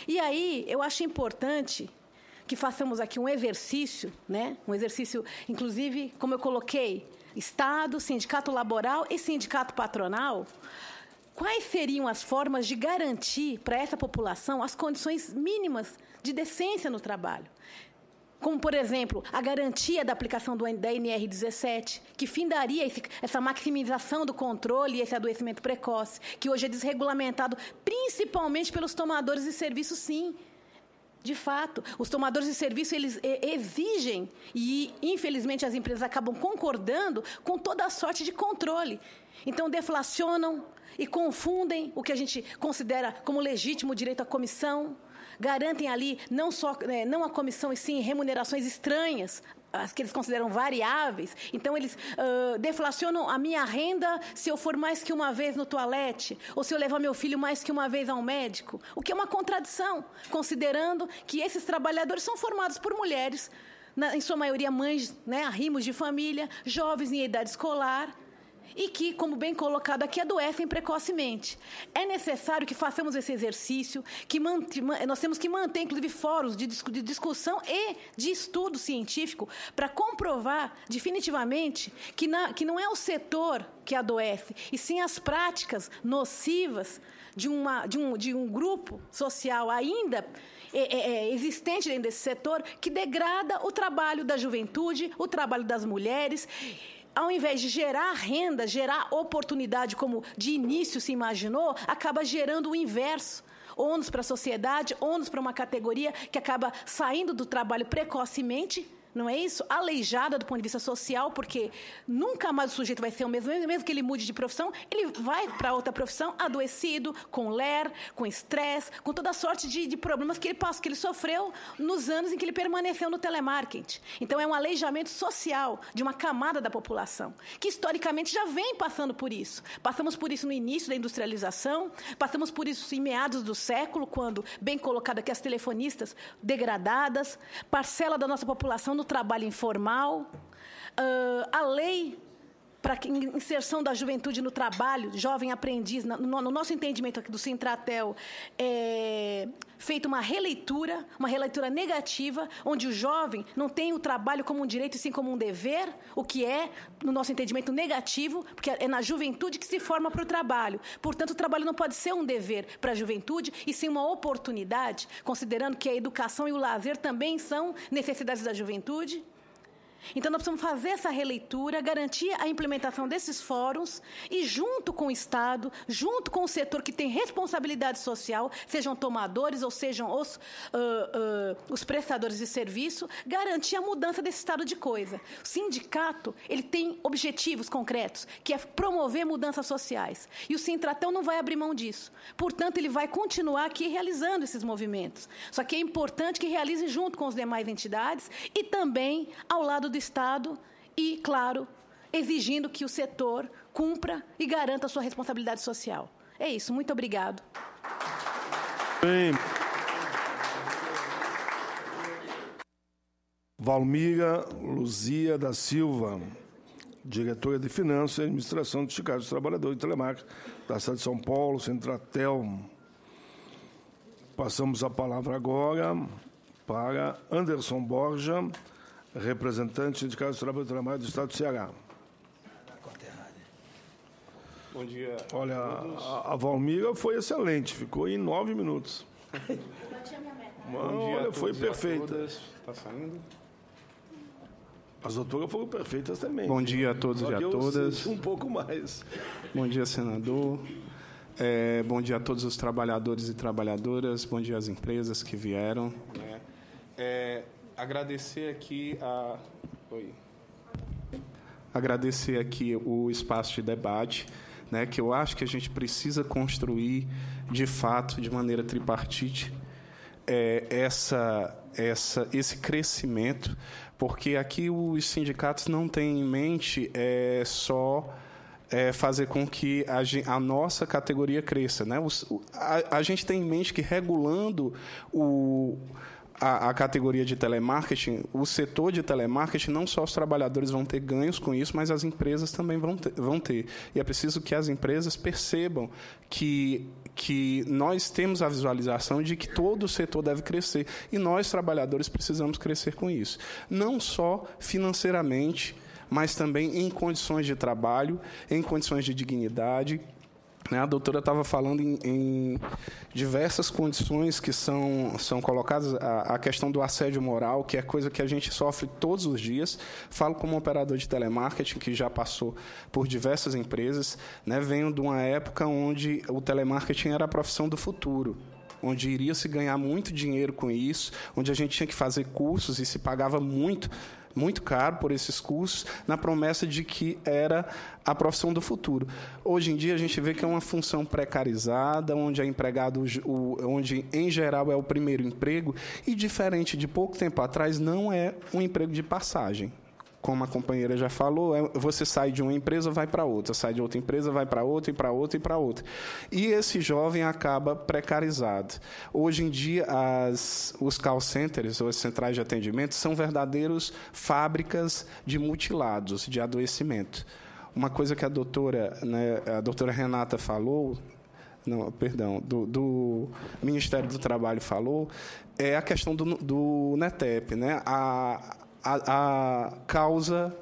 E aí, eu acho importante que façamos aqui um exercício, né? Um exercício, inclusive, como eu coloquei, Estado, sindicato laboral e sindicato patronal. Quais seriam as formas de garantir para essa população as condições mínimas de decência no trabalho? Como, por exemplo, a garantia da aplicação da NR17, que findaria essa maximização do controle e esse adoecimento precoce, que hoje é desregulamentado principalmente pelos tomadores de serviço, sim. De fato, os tomadores de serviço, eles exigem, e infelizmente as empresas acabam concordando com toda a sorte de controle. Então, deflacionam e confundem o que a gente considera como legítimo direito à comissão, garantem ali não a comissão, e sim remunerações estranhas, as que eles consideram variáveis. Então, eles deflacionam a minha renda se eu for mais que uma vez no toalete, ou se eu levar meu filho mais que uma vez ao médico, o que é uma contradição, considerando que esses trabalhadores são formados por mulheres, em sua maioria mães, né, arrimos de família, jovens em idade escolar, e que, como bem colocado aqui, adoecem precocemente. É necessário que façamos esse exercício, que nós temos que manter, inclusive, fóruns de discussão e de estudo científico para comprovar definitivamente que não é o setor que adoece, e sim as práticas nocivas de um grupo social ainda existente dentro desse setor, que degrada o trabalho da juventude, o trabalho das mulheres. Ao invés de gerar renda, gerar oportunidade, como de início se imaginou, acaba gerando o inverso. Ônus para a sociedade, ônus para uma categoria que acaba saindo do trabalho precocemente, não é isso? Aleijada do ponto de vista social, porque nunca mais o sujeito vai ser o mesmo que ele mude de profissão, ele vai para outra profissão adoecido, com ler, com estresse, com toda sorte de problemas que ele sofreu nos anos em que ele permaneceu no telemarketing. Então, é um aleijamento social de uma camada da população, que historicamente já vem passando por isso. Passamos por isso no início da industrialização, passamos por isso em meados do século, quando, bem colocado aqui, as telefonistas degradadas, parcela da nossa população no trabalho informal, a lei para a inserção da juventude no trabalho, jovem aprendiz, no nosso entendimento aqui do Sintratel, feita uma releitura negativa, onde o jovem não tem o trabalho como um direito, e sim como um dever, o que é, no nosso entendimento, negativo, porque é na juventude que se forma para o trabalho. Portanto, o trabalho não pode ser um dever para a juventude, e sim uma oportunidade, considerando que a educação e o lazer também são necessidades da juventude. Então, nós precisamos fazer essa releitura, garantir a implementação desses fóruns e, junto com o Estado, junto com o setor que tem responsabilidade social, sejam tomadores ou sejam os prestadores de serviço, garantir a mudança desse estado de coisa. O sindicato, ele tem objetivos concretos, que é promover mudanças sociais. E o Sintratel não vai abrir mão disso. Portanto, ele vai continuar aqui realizando esses movimentos. Só que é importante que realize junto com as demais entidades e também ao lado do Estado e, claro, exigindo que o setor cumpra e garanta a sua responsabilidade social. É isso. Muito obrigado. Bem. Valmira Luzia da Silva, diretora de Finanças e Administração do Sindicato dos Trabalhadores de Telemarketing da cidade de São Paulo, Sintratel. Passamos a palavra agora para Anderson Borja, representante do Sindicato dos Trabalhadores de Telemarketing do Estado do Ceará. Bom dia. Olha, a Valmira foi excelente, ficou em 9 minutos. Bom dia, olha, foi perfeita. Está saindo? As doutoras foram perfeitas também. Bom dia a todos e a todas. Um pouco mais. Bom dia, senador. Bom dia a todos os trabalhadores e trabalhadoras. Bom dia às empresas que vieram. Agradecer aqui agradecer aqui o espaço de debate, né, que eu acho que a gente precisa construir, de fato, de maneira tripartite, esse crescimento, porque aqui os sindicatos não têm em mente só fazer com que a nossa categoria cresça, né? A gente tem em mente que, regulando a categoria de telemarketing, o setor de telemarketing, não só os trabalhadores vão ter ganhos com isso, mas as empresas também vão ter. E é preciso que as empresas percebam que nós temos a visualização de que todo o setor deve crescer. E nós, trabalhadores, precisamos crescer com isso. Não só financeiramente, mas também em condições de trabalho, em condições de dignidade. A doutora estava falando em diversas condições que são colocadas, a questão do assédio moral, que é coisa que a gente sofre todos os dias. Falo como operador de telemarketing, que já passou por diversas empresas, né? Venho de uma época onde o telemarketing era a profissão do futuro, onde iria se ganhar muito dinheiro com isso, onde a gente tinha que fazer cursos e se pagava muito caro por esses cursos, na promessa de que era a profissão do futuro. Hoje em dia, a gente vê que é uma função precarizada, onde é empregado, onde, em geral, é o primeiro emprego, e, diferente de pouco tempo atrás, não é um emprego de passagem. Como a companheira já falou, você sai de uma empresa, vai para outra, sai de outra empresa, vai para outra, e para outra, e para outra. E esse jovem acaba precarizado. Hoje em dia, os call centers, ou as centrais de atendimento, são verdadeiros fábricas de mutilados, de adoecimento. Uma coisa que a doutora Renata falou, do Ministério do Trabalho falou, é a questão do NETEP, né?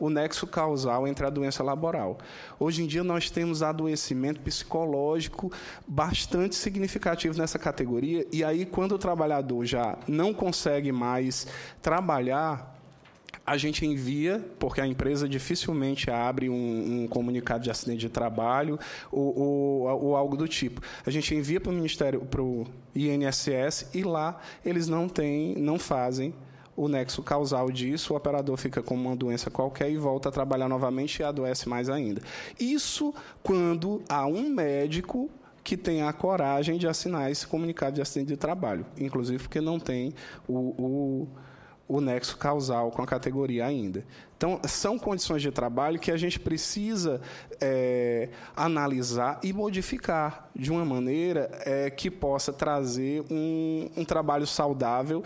O nexo causal entre a doença laboral. Hoje em dia, nós temos adoecimento psicológico bastante significativo nessa categoria, e aí, quando o trabalhador já não consegue mais trabalhar, a gente envia, porque a empresa dificilmente abre um comunicado de acidente de trabalho ou algo do tipo. A gente envia para o Ministério, para o INSS, e lá eles não fazem o nexo causal disso, o operador fica com uma doença qualquer e volta a trabalhar novamente e adoece mais ainda. Isso quando há um médico que tem a coragem de assinar esse comunicado de acidente de trabalho, inclusive porque não tem o nexo causal com a categoria ainda. Então, são condições de trabalho que a gente precisa analisar e modificar de uma maneira que possa trazer um trabalho saudável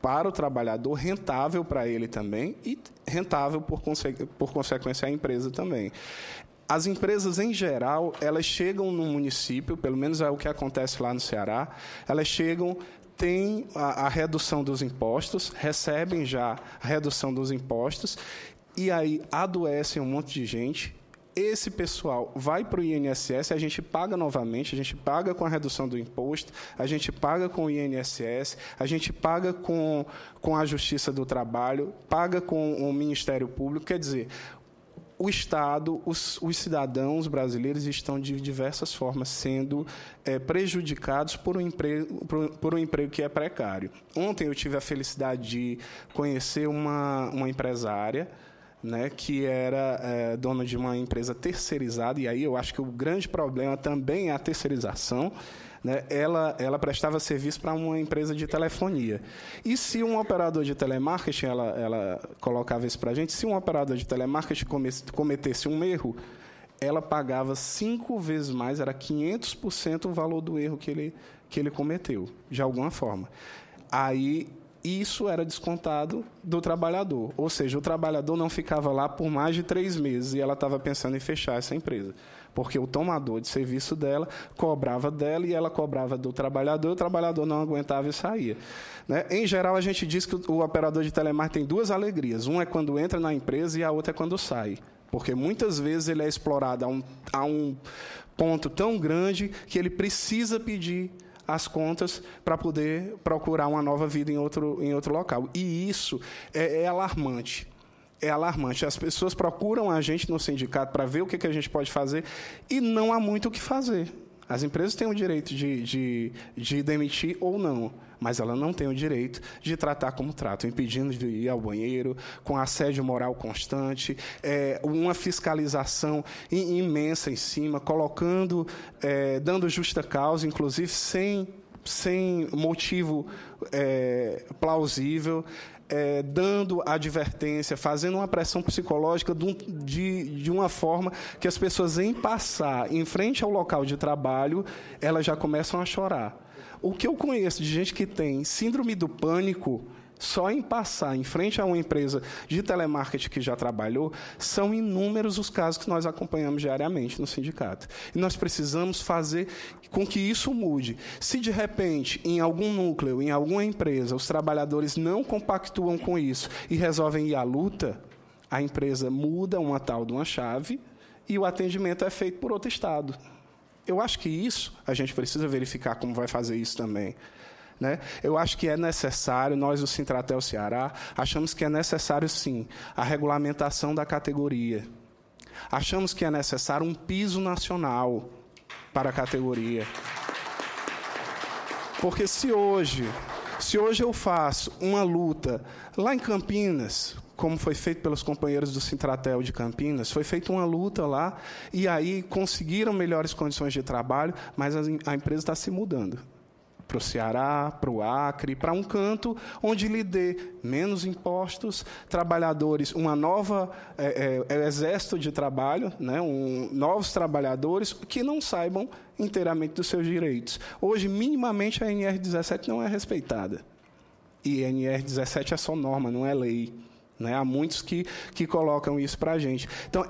para o trabalhador, rentável para ele também e rentável, por consequência, à empresa também. As empresas, em geral, elas chegam no município, pelo menos é o que acontece lá no Ceará, elas chegam, têm a redução dos impostos, recebem já a redução dos impostos, e aí adoecem um monte de gente, esse pessoal vai para o INSS, a gente paga novamente, a gente paga com a redução do imposto, a gente paga com o INSS, a gente paga com a Justiça do Trabalho, paga com o Ministério Público. Quer dizer, o Estado, os cidadãos brasileiros estão, de diversas formas, sendo prejudicados por um emprego que é precário. Ontem eu tive a felicidade de conhecer uma empresária, né, que era dona de uma empresa terceirizada, e aí eu acho que o grande problema também é a terceirização, né? Ela prestava serviço para uma empresa de telefonia. E se um operador de telemarketing, ela colocava isso para a gente, se um operador de telemarketing cometesse um erro, ela pagava 5 vezes mais, era 500% o valor do erro que ele cometeu, de alguma forma. Aí, isso era descontado do trabalhador. Ou seja, o trabalhador não ficava lá por mais de 3 meses e ela estava pensando em fechar essa empresa. Porque o tomador de serviço dela cobrava dela e ela cobrava do trabalhador, e o trabalhador não aguentava e saía. Né? Em geral, a gente diz que o operador de telemarketing tem 2 alegrias. Uma é quando entra na empresa e a outra é quando sai. Porque muitas vezes ele é explorado a um ponto tão grande que ele precisa pedir as contas para poder procurar uma nova vida em outro local. E isso é alarmante. É alarmante. As pessoas procuram a gente no sindicato para ver o que a gente pode fazer e não há muito o que fazer. As empresas têm o direito de demitir ou não, mas ela não tem o direito de tratar como tratam, impedindo de ir ao banheiro, com assédio moral constante, uma fiscalização imensa em cima, colocando, dando justa causa, inclusive sem motivo plausível, dando advertência, fazendo uma pressão psicológica de uma forma que as pessoas, em passar em frente ao local de trabalho, elas já começam a chorar. O que eu conheço de gente que tem síndrome do pânico, só em passar em frente a uma empresa de telemarketing que já trabalhou, são inúmeros os casos que nós acompanhamos diariamente no sindicato. E nós precisamos fazer com que isso mude. Se, de repente, em algum núcleo, em alguma empresa, os trabalhadores não compactuam com isso e resolvem ir à luta, a empresa muda uma tal de uma chave e o atendimento é feito por outro Estado. Eu acho que isso, a gente precisa verificar como vai fazer isso também. Né? Eu acho que é necessário, nós do Sintratel Ceará, achamos que é necessário, sim, a regulamentação da categoria. Achamos que é necessário um piso nacional para a categoria. Porque se hoje eu faço uma luta lá em Campinas, como foi feito pelos companheiros do Sintratel de Campinas, foi feita uma luta lá, e aí conseguiram melhores condições de trabalho, mas a empresa está se mudando para o Ceará, para o Acre, para um canto onde lhe dê menos impostos, trabalhadores, uma nova exército de trabalho, né, novos trabalhadores que não saibam inteiramente dos seus direitos. Hoje, minimamente, a NR17 não é respeitada. E a NR17 é só norma, não é lei. Né? Há muitos que colocam isso para a gente. Então,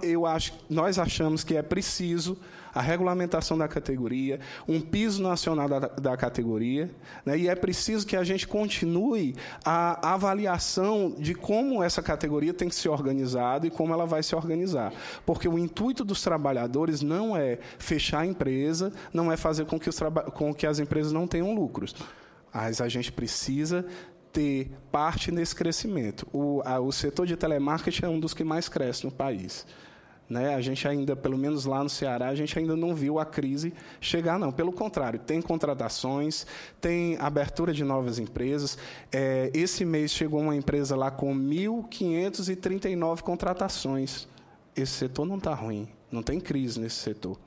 nós achamos que é preciso a regulamentação da categoria, um piso nacional da categoria, né? E é preciso que a gente continue a avaliação de como essa categoria tem que ser organizada e como ela vai se organizar. Porque o intuito dos trabalhadores não é fechar a empresa, não é fazer com que as empresas não tenham lucros. Mas a gente precisa ter parte nesse crescimento. O setor de telemarketing é um dos que mais cresce no país. Né? A gente ainda, pelo menos lá no Ceará, a gente ainda não viu a crise chegar, não. Pelo contrário, tem contratações, tem abertura de novas empresas. Esse mês chegou uma empresa lá com 1.539 contratações. Esse setor não está ruim, não tem crise nesse setor.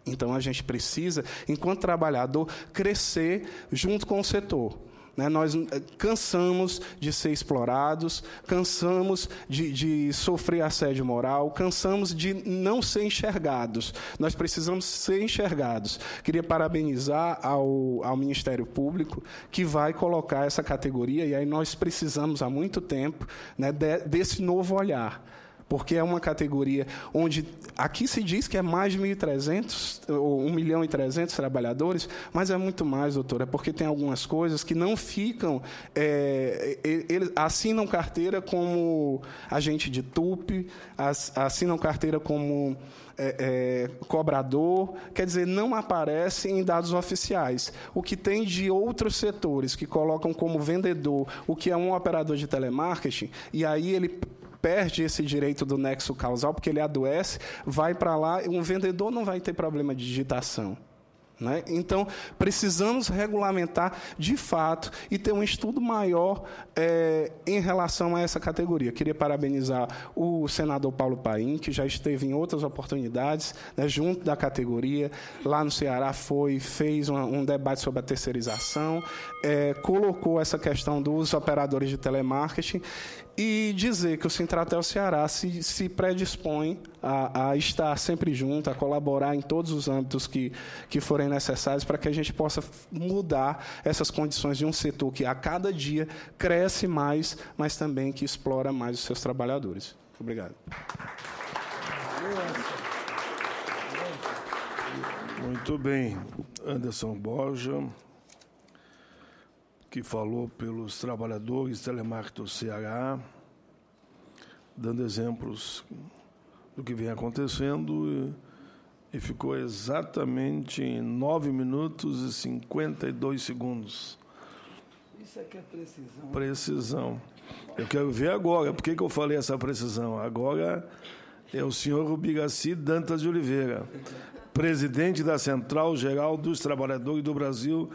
Então, a gente precisa, enquanto trabalhador, crescer junto com o setor. Nós cansamos de ser explorados, cansamos de sofrer assédio moral, cansamos de não ser enxergados. Nós precisamos ser enxergados. Queria parabenizar ao Ministério Público, que vai colocar essa categoria, e aí nós precisamos, há muito tempo, né, desse novo olhar. porque é uma categoria onde aqui se diz que é mais de 1.300 ou 1.300.000 trabalhadores, mas é muito mais, doutora, porque tem algumas coisas que não ficam... eles assinam carteira como agente de TUP, assinam carteira como... cobrador, quer dizer, não aparece em dados oficiais. O que tem de outros setores que colocam como vendedor o que é um operador de telemarketing, e aí ele perde esse direito do nexo causal, porque ele adoece, vai para lá, e um vendedor não vai ter problema de digitação. Né? Então, precisamos regulamentar de fato e ter um estudo maior em relação a essa categoria. Queria parabenizar o senador Paulo Paim, que já esteve em outras oportunidades, né, junto da categoria. Lá no Ceará fez um debate sobre a terceirização, colocou essa questão dos operadores de telemarketing, e dizer que o Sintratel Ceará se predispõe a estar sempre junto, a colaborar em todos os âmbitos que forem necessários para que a gente possa mudar essas condições de um setor que a cada dia cresce mais, mas também que explora mais os seus trabalhadores. Obrigado. Muito bem. Anderson Borja, que falou pelos trabalhadores telemarketing do Ceará, dando exemplos do que vem acontecendo, e ficou exatamente em 9 minutos e 52 segundos. Isso aqui é precisão. Precisão. Eu quero ver agora. Por que eu falei essa precisão? Agora é o senhor Rubigaci Dantas de Oliveira, presidente da Central Geral dos Trabalhadores do Brasil,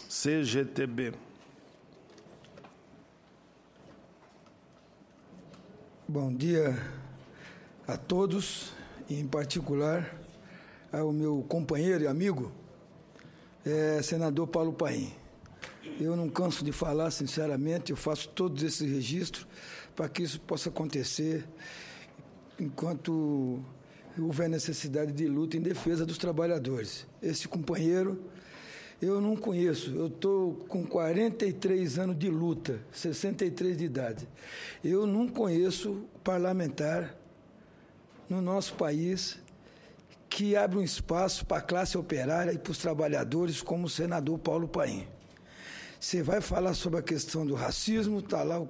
CGTB. Bom dia a todos, e em particular ao meu companheiro e amigo, senador Paulo Paim. Eu não canso de falar, sinceramente, eu faço todos esses registros para que isso possa acontecer enquanto houver necessidade de luta em defesa dos trabalhadores. Esse companheiro eu não conheço, eu estou com 43 anos de luta, 63 de idade. Eu não conheço parlamentar no nosso país que abre um espaço para a classe operária e para os trabalhadores como o senador Paulo Paim. Você vai falar sobre a questão do racismo, está lá o